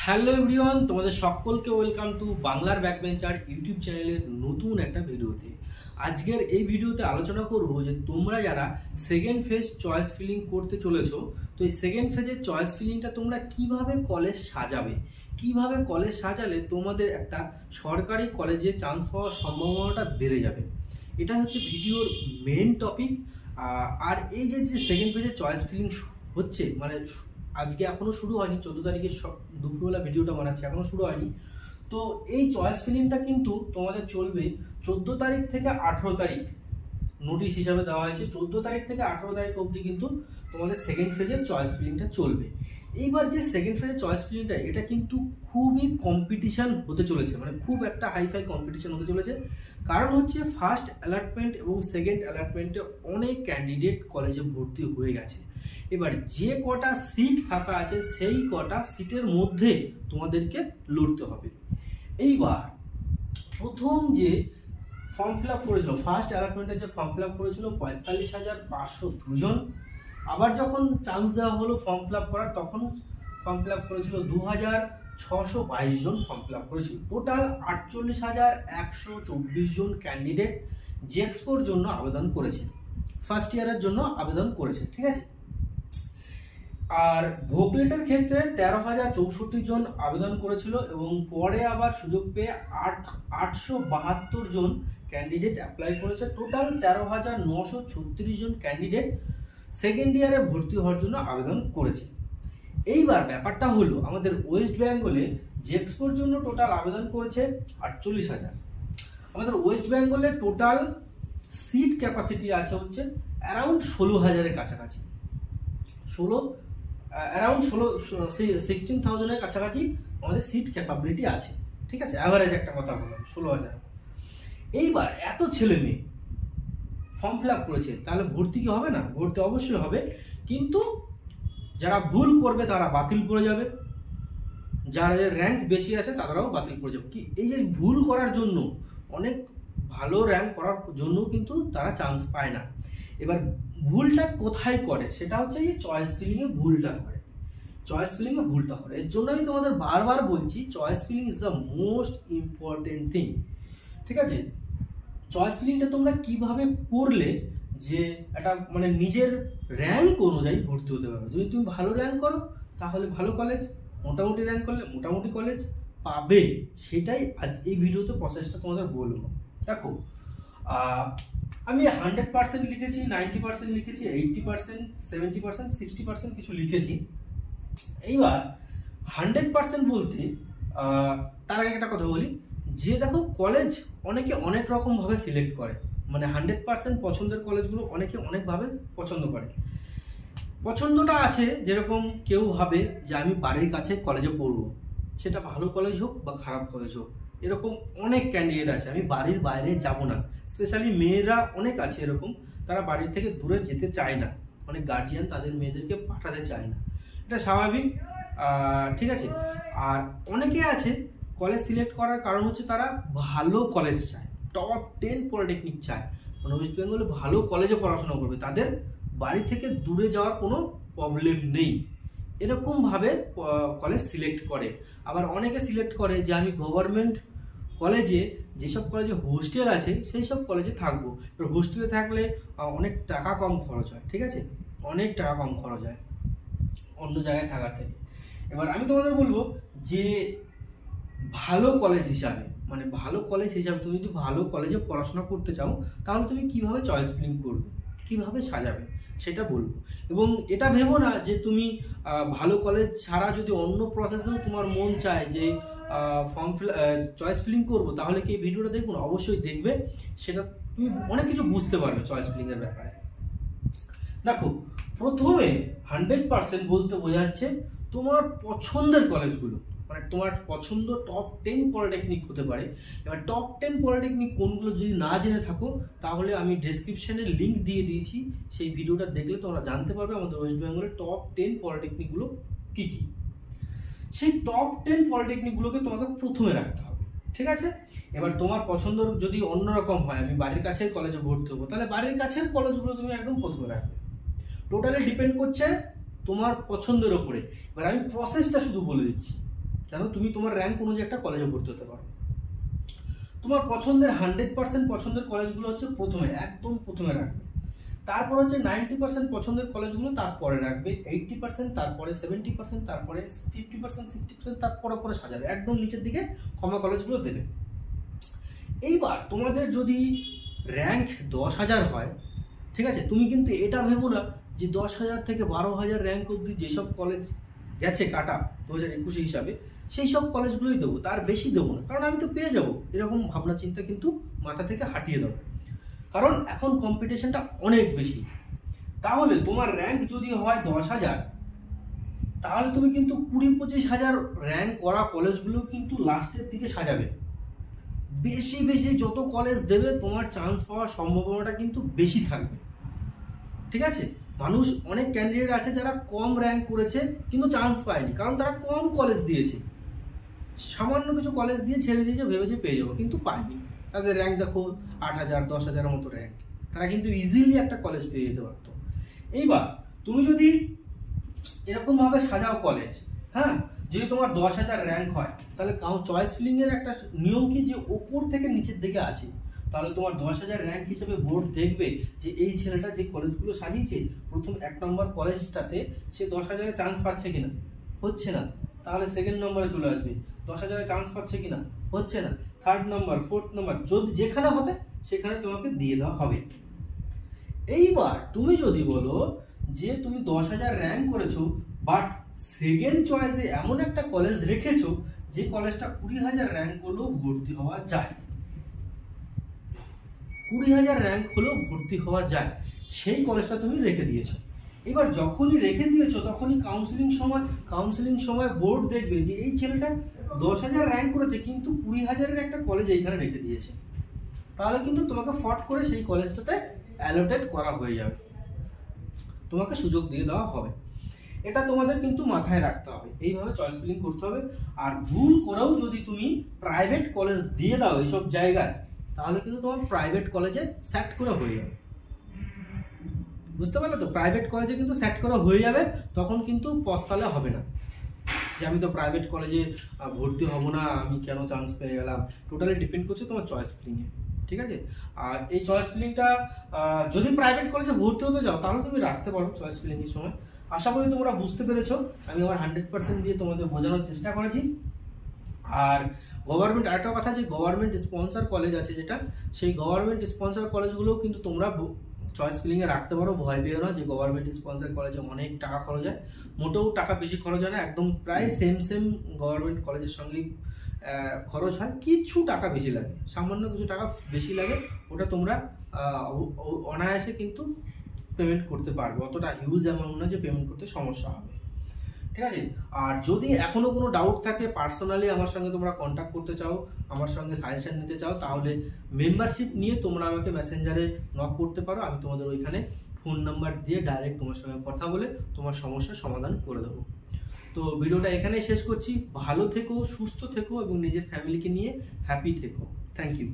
Hello everyone, তোমাদের সকলকে welcome to বাংলার ব্যাকবেঞ্চার ইউটিউব চ্যানেলের নতুন একটা ভিডিওতে। আজকের এই ভিডিওতে আলোচনা করব যে তোমরা যারা সেকেন্ড ফেজ চয়েস ফিলিং করতে চলেছো, তো এই সেকেন্ড ফেজের চয়েস ফিলিংটা তোমরা কিভাবে কলেজ সাজাবে, কিভাবে কলেজ সাজালে তোমাদের একটা সরকারি কলেজে চান্স পাওয়ার সম্ভাবনাটা বেড়ে যাবে, এটা হচ্ছে ভিডিওর মেন টপিক। আর এই যে সেকেন্ড ফেজের চয়েস ফিলিং হচ্ছে, মানে আজকে এখনো শুরু হয়নি, 14 তারিখে দুপুরবেলা ভিডিওটা বানাচ্ছি, এখনো শুরু হয়নি। তো এই চয়েস ফিলিংটা কিন্তু তোমাদের চলবে 14 তারিখ থেকে 18 তারিখ, নোটিশ হিসাবে দেওয়া হয়েছে। 14 তারিখ থেকে 18 তারিখ অবধি কিন্তু তোমাদের সেকেন্ড ফেজের চয়েস ফিলিংটা চলবে। এইবার যে সেকেন্ড ফেজের চয়েস ফিলিংটা, এটা কিন্তু খুবই কম্পিটিশন হতে চলেছে, মানে খুব একটা হাইফাই কম্পিটিশন হতে চলেছে। কারণ হচ্ছে ফার্স্ট অ্যালটমেন্ট এবং সেকেন্ড অ্যালটমেন্টে অনেক ক্যান্ডিডেট কলেজে ভর্তি হয়ে গেছে। এবার যে কটা সিট ফাঁকা আছে সেই কটা সিটের মধ্যে তোমাদেরকে লড়তে হবে। এইবার প্রথম যে ফর্ম ফিল আপ করেছিল, ফার্স্ট অ্যালটমেন্টে যে ফর্ম ফিল আপ করেছিল 45,502 জন, আবার যখন চান্স দেওয়া হলো ফর্ম ফিল আপ করার, তখন ফর্ম ফিল আপ করেছিল 2,622 জন ফর্ম ফিল আপ করেছিল। টোটাল 48,124 জন ক্যান্ডিডেট জেএক্সপোর জন্য আবেদন করেছে, ফার্স্ট ইয়ারের জন্য আবেদন করেছে, ঠিক আছে। আর ভোকলেটের ক্ষেত্রে 13,064 জন আবেদন করেছিল এবং পরে আবার সুযোগ পেয়ে 872 জন ক্যান্ডিডেট অ্যাপ্লাই করেছে। টোটাল 13,936 জন ক্যান্ডিডেট সেকেন্ড ইয়ারে ভর্তি হওয়ার জন্য আবেদন করেছে। এইবার ব্যাপারটা হলো, আমাদের ওয়েস্ট বেঙ্গলে জেএক্সপোর জন্য টোটাল আবেদন করেছে 48,000। আমাদের ওয়েস্ট বেঙ্গলে টোটাল সিট ক্যাপাসিটি আছে হচ্ছে অ্যারাউন্ড 16,000-এর কাছাকাছি, 16,000-এর কাছাকাছি আমাদের সিট ক্যাপাবিলিটি আছে, ঠিক আছে। অ্যাভারেজ একটা কথা বললাম 16,000। এইবার এত ছেলে মেয়ে ফর্ম ফিল আপ করেছে, তাহলে ভর্তি কি হবে না? ভর্তি অবশ্যই হবে, কিন্তু যারা ভুল করবে তারা বাতিল করে যাবে, যাদের র্যাঙ্ক বেশি আছে তারাও বাতিল করে যাবে। কি এই যে ভুল করার জন্য, অনেক ভালো র্যাঙ্ক করার জন্য কিন্তু তারা চান্স পায় না। এবার ভুলটা কোথায় করে, সেটা হচ্ছে এই চয়েস ফিলিংয়ে ভুলটা করে, চয়েস ফিলিংয়ে ভুলটা করে। এর জন্য আমি তোমাদের বারবার বলছি, choice filling is the most important thing, ঠিক আছে। চয়েস ফিলিংটা তোমরা কিভাবে করলে যে একটা মানে নিজের র্যাঙ্ক অনুযায়ী ভর্তি হতে পারবে। যদি তুমি ভালো র্যাঙ্ক করো তাহলে ভালো কলেজ, মোটামুটি র্যাঙ্ক করলে মোটামুটি কলেজ পাবে, সেটাই আজ এই ভিডিওতে প্রসেসটা তোমাদের বলবো। দেখো, আমি 100% লিখেছি, 90% লিখেছি, 80%, 70%, 60% কিছু লিখেছি। এইবার 100% বলতে তার আগে একটা কথা বলি, যে দেখো কলেজ অনেকে অনেক রকম ভাবে সিলেক্ট করে, মানে 100% পছন্দের কলেজগুলো অনেকে অনেকভাবে পছন্দ করে। পছন্দটা আছে, যেরকম কেউ ভাবে যে আমি বাড়ির কাছে কলেজে পড়বো, সেটা ভালো কলেজ হোক বা খারাপ কলেজ হোক, এরকম অনেক ক্যান্ডিডেট আছে, আমি বাড়ির বাইরে যাব না। স্পেশালি মেয়েরা অনেক আছে এরকম, তারা বাড়ির থেকে দূরে যেতে চায় না, অনেক গার্জিয়ান তাদের মেয়েদেরকে পাঠাতে চায় না, এটা স্বাভাবিক, ঠিক আছে। আর অনেকে আছে কলেজ সিলেক্ট করার কারণ হচ্ছে তারা ভালো কলেজ চায়, টপ 10 পলিটেকনিক চায়, মানে ওয়েস্ট বেঙ্গলে ভালো কলেজে পড়াশোনা করবে, তাদের বাড়ি থেকে দূরে যাওয়ার কোনো প্রবলেম নেই, এরকমভাবে কলেজ সিলেক্ট করে। আবার অনেকে সিলেক্ট করে যে আমি গভর্নমেন্ট কলেজে, যেসব কলেজে হোস্টেল আছে সেই সব কলেজে থাকবো। এবার হোস্টেলে থাকলে অনেক টাকা কম খরচ হয়, ঠিক আছে, অনেক টাকা কম খরচ হয় অন্য জায়গায় থাকার থেকে। এবার আমি তোমাদের বলবো যে ভালো কলেজ হিসাবে, মানে ভালো কলেজ হিসাবে তুমি যদি ভালো কলেজে পড়াশোনা করতে চাও, তাহলে তুমি কিভাবে চয়েস ফিলিং করবে, কিভাবে সাজাবে, সেটা বলবো। এবং এটা ভেবো না যে তুমি ভালো কলেজ ছাড়া যদি অন্য প্রসেসেও তোমার মন চায় যে ফর্ম চয়েস ফিলিং করবো, তাহলে কি এই ভিডিওটা দেখবো না? অবশ্যই দেখবে, সেটা তুমি অনেক কিছু বুঝতে পারবে চয়েস ফিলিংয়ের ব্যাপারে। দেখো, প্রথমে 100% বলতে বোঝাচ্ছে তোমার পছন্দের কলেজগুলো, মানে তোমার পছন্দ টপ 10 পলিটেকনিক হতে পারে। এবার টপ 10 পলিটেকনিক কোনগুলো যদি না জেনে থাকো, তাহলে আমি ডেসক্রিপশনে লিঙ্ক দিয়ে দিয়েছি, সেই ভিডিওটা দেখলে তোমরা জানতে পারবে আমাদের ওয়েস্ট বেঙ্গলের টপ 10 পলিটেকনিকগুলো কী কী। সেই টপ 10 পলিটেকনিকগুলোকে তোমাকে প্রথমে রাখতে হবে, ঠিক আছে। এবার তোমার পছন্দ যদি অন্যরকম হয়, আমি বাড়ির কাছের কলেজে ভর্তি হবো, তাহলে বাড়ির কাছের কলেজগুলো তুমি একদম প্রথমে রাখবে। টোটালি ডিপেন্ড করছে তোমার পছন্দের ওপরে। এবার আমি প্রসেসটা শুধু বলে দিচ্ছি, যেন তুমি তোমার র্যাঙ্ক অনুযায়ী একটা কলেজে ভর্তি হতে পারো। তোমার পছন্দের 100% পছন্দের কলেজগুলো হচ্ছে প্রথমে, একদম প্রথমে রাখবে। তারপর হচ্ছে 90% পছন্দের কলেজগুলো তারপরে রাখবে, 80% তারপরে 70%, তারপরে 50%, 60% তারপরে পরে সাজাবে, একদম নিচের দিকে কমা কলেজগুলো দেবে। এইবার তোমাদের যদি র্যাঙ্ক 10,000 হয়, ঠিক আছে, তুমি কিন্তু এটা ভেবো না যে 10,000 থেকে 12,000 র্যাঙ্ক অবধি যেসব কলেজ গেছে কাটা 2021 হিসাবে সেই সব কলেজগুলোই দেবো, তার বেশি দেবো না, কারণ আমি তো পেয়ে যাবো, এরকম ভাবনা চিন্তা কিন্তু মাথা থেকে হাঁটিয়ে দাও। কারণ এখন কম্পিটিশনটা অনেক বেশি। তাহলে তোমার র্যাঙ্ক যদি হয় 10,000, তাহলে তুমি কিন্তু 20-25,000 র্যাঙ্ক করা কলেজগুলো কিন্তু লাস্টের দিকে সাজাবে। বেশি বেশি যত কলেজ দেবে তোমার চান্স পাওয়ার সম্ভাবনাটা কিন্তু বেশি থাকবে, ঠিক আছে। মানুষ, অনেক ক্যান্ডিডেট আছে যারা কম র্যাঙ্ক করেছে কিন্তু চান্স পায়নি, কারণ তারা কম কলেজ দিয়েছে, সামান্য কিছু কলেজ দিয়ে ছেড়ে দিয়েছে, ভেবেছে পেয়ে যাবো, কিন্তু পায়নি। তাদের র্যাঙ্ক দেখো 8,000, 10,000 মতো র্যাঙ্ক, তারা কিন্তু ইজিলি একটা কলেজ পেয়ে যেতে পারত। এইবার তুমি যদি এরকমভাবে সাজাও কলেজ, হ্যাঁ, যদি তোমার 10,000 র্যাঙ্ক হয়, তাহলে চয়েস ফিলিং এর একটা নিয়ম কি, যে ওপর থেকে নিচের দিকে আসে। তাহলে তোমার 10,000 র্যাঙ্ক হিসেবে বোর্ড দেখবে যে এই ছেলেটা যে কলেজগুলো সাজিয়েছে, প্রথম 1 নম্বর কলেজটাতে সে 10,000-এ চান্স পাচ্ছে কিনা, হচ্ছে না, তাহলে সেকেন্ড নম্বরে চলে আসবে। 10,000-এ চান্স পাচ্ছে কিনা, হচ্ছে না, 3rd নম্বর, 4th নম্বর, যদি যেখানে হবে সেখানে তোমাকে দিয়ে দেওয়া হবে। এইবার তুমি যদি বলো যে তুমি 10,000 র্যাঙ্ক করেছো, বাট সেকেন্ড চয়েসে এমন একটা কলেজ রেখেছো যে কলেজটা 20,000 র্যাঙ্ক হলেও ভর্তি হওয়া যায়, 20,000 র্যাঙ্ক হলেও ভর্তি হওয়া যায়, সেই কলেজটা তুমি রেখে দিয়েছো। এবার যখনই রেখে দিয়েছো তখনই কাউন্সিলিং সময় বোর্ড দেখবে যে এই ছেলেটা 10,000 র্যাঙ্ক করেছে কিন্তু 20,000-এর একটা কলেজ এইখানে রেখে দিয়েছে, তাহলে কিন্তু তোমাকে ফট করে সেই কলেজটাতে অ্যালোটেড করা হয়ে যাবে, তোমাকে সুযোগ দিয়ে দেওয়া হবে। এটা তোমাদের কিন্তু মাথায় রাখতে হবে, এইভাবে চয়েস ফিলিং করতে হবে। আর ভুল করেও যদি তুমি প্রাইভেট কলেজ দিয়ে দাও এইসব জায়গায়, তাহলে কিন্তু তোমার প্রাইভেট কলেজে সেট করা হয়ে যাবে, বুঝতে পারলে তো? প্রাইভেট কলেজে কিন্তু সেট করা হয়ে যাবে, তখন কিন্তু পস্তালে হবে না যে আমি তো প্রাইভেট কলেজে ভর্তি হব না, আমি কেন চান্স পেয়ে গেলাম। টোটালি ডিপেন্ড করছে তোমার চয়েস ফিলিংয়ে, ঠিক আছে। আর এই চয়েস ফিলিংটা যদি প্রাইভেট কলেজে ভর্তি হতে যাও তাহলে তুমি রাখতে পারো চয়েস ফিলিংয়ের সময়। আশা করি তোমরা বুঝতে পেরেছো, আমি আমার 100% দিয়ে তোমাদের বোঝানোর চেষ্টা করেছি। আর গভর্নমেন্ট, আরেকটা কথা, যে গভর্নমেন্ট স্পন্সর কলেজ আছে যেটা, সেই গভর্নমেন্ট স্পন্সর কলেজগুলোও কিন্তু তোমরা চয়েস ফিলিংয়ে রাখতে পারো। ভয় পেও না যে গভর্নমেন্ট স্পন্সর কলেজে অনেক টাকা খরচ হয়, মোটেও টাকা বেশি খরচ হয় না, একদম প্রায় সেম গভর্নমেন্ট কলেজের সঙ্গেই খরচ হয়, কিছু টাকা বেশি লাগে, সামান্য কিছু টাকা বেশি লাগে, ওটা তোমরা অনায়াসে কিন্তু পেমেন্ট করতে পারবে, অতটা হিউজ অ্যামাউন্ট না যে পেমেন্ট করতে সমস্যা হবে, ঠিক আছে। আর যদি এখনো কোনো ডাউট থাকে, পার্সোনালি আমার সঙ্গে তোমরা কন্ট্যাক্ট করতে চাও, আমার সঙ্গে সাজেশন নিতে চাও, তাহলে মেম্বারশিপ নিয়ে তোমরা আমাকে মেসেঞ্জারে নক করতে পারো, আমি তোমাদের ওইখানে ফোন নাম্বার দিয়ে ডাইরেক্ট তোমার সঙ্গে কথা বলে তোমার সমস্যার সমাধান করে দেবো। তো ভিডিওটা এখানেই শেষ করছি। ভালো থেকো, সুস্থ থেকো এবং নিজের ফ্যামিলিকে নিয়ে হ্যাপি থেকো। Thank you.